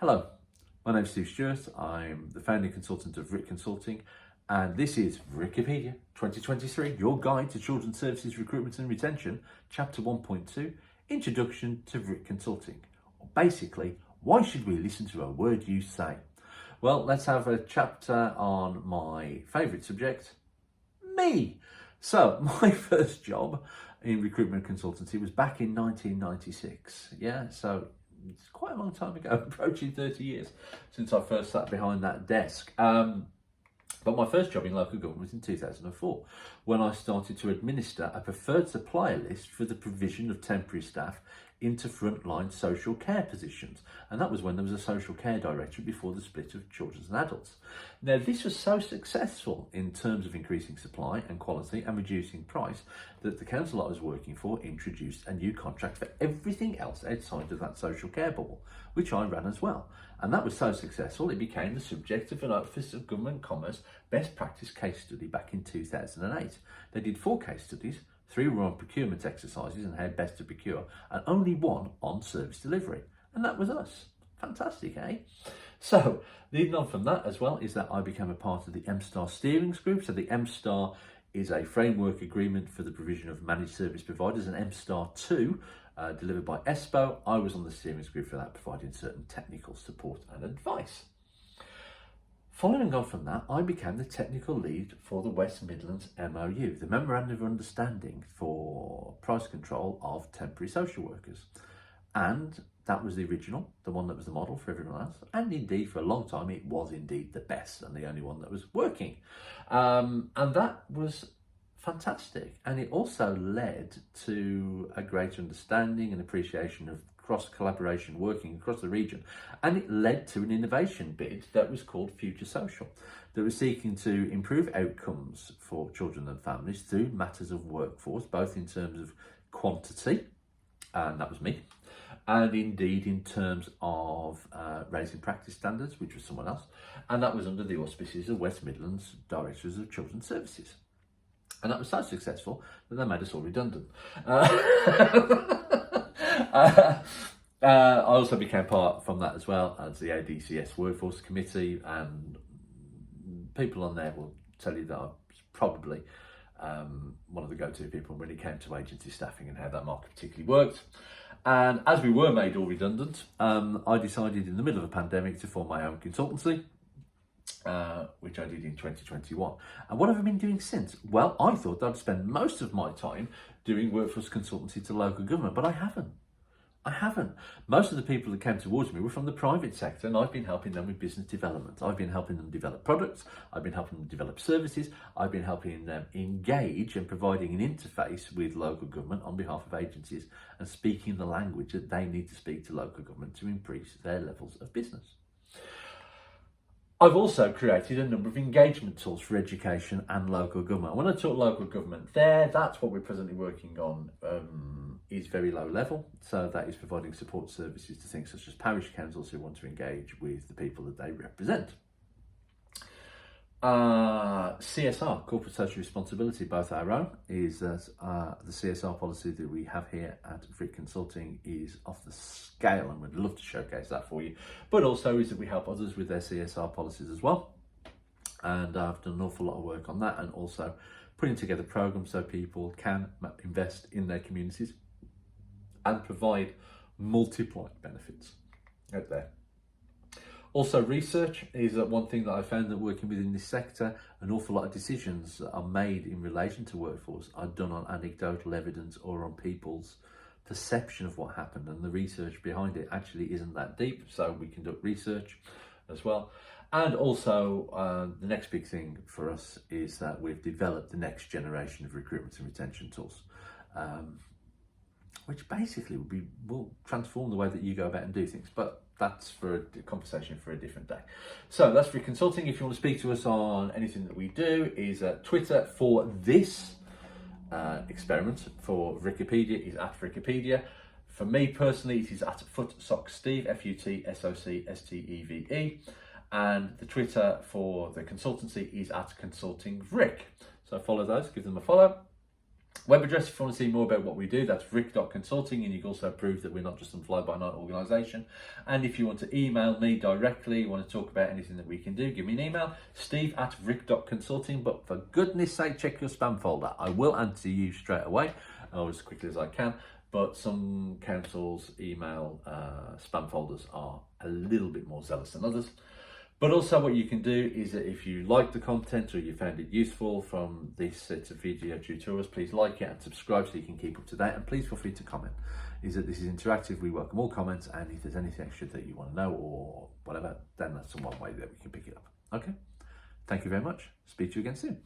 Hello, my name's Steve Stewart. I'm the founding consultant of Vric.Consulting, and this is Vricipedia 2023, your guide to children's services recruitment and retention, chapter 1.2, Introduction to Vric.Consulting. Basically, why should we listen to a word you say? Well, let's have a chapter on my favourite subject, me. So, my first job in recruitment consultancy was back in 1996. Yeah, so it's quite a long time ago, approaching 30 years since I first sat behind that desk. But my first job in local government was in 2004, when I started to administer a preferred supplier list for the provision of temporary staff into frontline social care positions. And that was when there was a social care directorate before the split of children's and adults. Now, this was so successful in terms of increasing supply and quality and reducing price that the council I was working for introduced a new contract for everything else outside of that social care bubble, which I ran as well. And that was so successful, it became the subject of an Office of Government Commerce best practice case study back in 2008. They did 4 case studies. 3 were on procurement exercises and how best to procure, and only 1 on service delivery. And that was us. Fantastic, eh? So, leading on from that as well is that I became a part of the MSTAR Steerings Group. So the MSTAR is a framework agreement for the provision of managed service providers, and MSTAR 2, delivered by ESPO. I was on the steerings group for that, providing certain technical support and advice. Following on from that, I became the technical lead for the West Midlands MOU, the Memorandum of Understanding for Price Control of Temporary Social Workers. And that was the original, the one that was the model for everyone else. And indeed, for a long time, it was indeed the best and the only one that was working. And that was fantastic. And it also led to a greater understanding and appreciation of cross-collaboration working across the region, and it led to an innovation bid that was called Future Social, that was seeking to improve outcomes for children and families through matters of workforce, both in terms of quantity, and that was me, and indeed in terms of raising practice standards, which was someone else, and that was under the auspices of West Midlands Directors of Children's Services. And that was so successful that they made us all redundant. I also became part from that as well as the ADCS Workforce Committee, and people on there will tell you that I was probably one of the go-to people when it came to agency staffing and how that market particularly worked. And as we were made all redundant, I decided in the middle of a pandemic to form my own consultancy, which I did in 2021. And what have I been doing since? Well, I thought I'd spend most of my time doing workforce consultancy to local government, but I haven't. Most of the people that came towards me were from the private sector, and I've been helping them with business development. I've been helping them develop products. I've been helping them develop services. I've been helping them engage and providing an interface with local government on behalf of agencies and speaking the language that they need to speak to local government to increase their levels of business. I've also created a number of engagement tools for education and local government. When I talk local government there, that's what we're presently working on, is very low level. So that is providing support services to things such as parish councils who want to engage with the people that they represent. CSR, corporate social responsibility, both our own, is that the CSR policy that we have here at Vric.Consulting is off the scale, and we'd love to showcase that for you. But also is that we help others with their CSR policies as well. And I've done an awful lot of work on that, and also putting together programs so people can invest in their communities and provide multiplied benefits out there. Also, research is one thing that I found that working within this sector, an awful lot of decisions that are made in relation to workforce are done on anecdotal evidence or on people's perception of what happened, and the research behind it actually isn't that deep. So we conduct research as well. And also, the next big thing for us is that we've developed the next generation of recruitment and retention tools, which basically will transform the way that you go about and do things. But that's for a conversation for a different day. So that's Vric.Consulting. If you want to speak to us on anything that we do, is Twitter for this experiment for Vricipedia is at Vricipedia. For me personally, it is at FootSockSteve, FUTSOCSTEVE. And the Twitter for the consultancy is at Consulting Vric. So follow those, give them a follow. Web address if you want to see more about what we do, that's Vric.Consulting, and you can also prove that we're not just some fly-by-night organisation. And if you want to email me directly, you want to talk about anything that we can do, give me an email, steve@Vric.Consulting, but for goodness sake, check your spam folder. I will answer you straight away, or as quickly as I can, but some councils' email spam folders are a little bit more zealous than others. But also what you can do is that if you like the content or you found it useful from this set of video tutorials, please like it and subscribe so you can keep up to date, and please feel free to comment. Is that this is interactive, we welcome all comments, and if there's anything extra that you want to know or whatever, then that's one way that we can pick it up. Okay, thank you very much, speak to you again soon.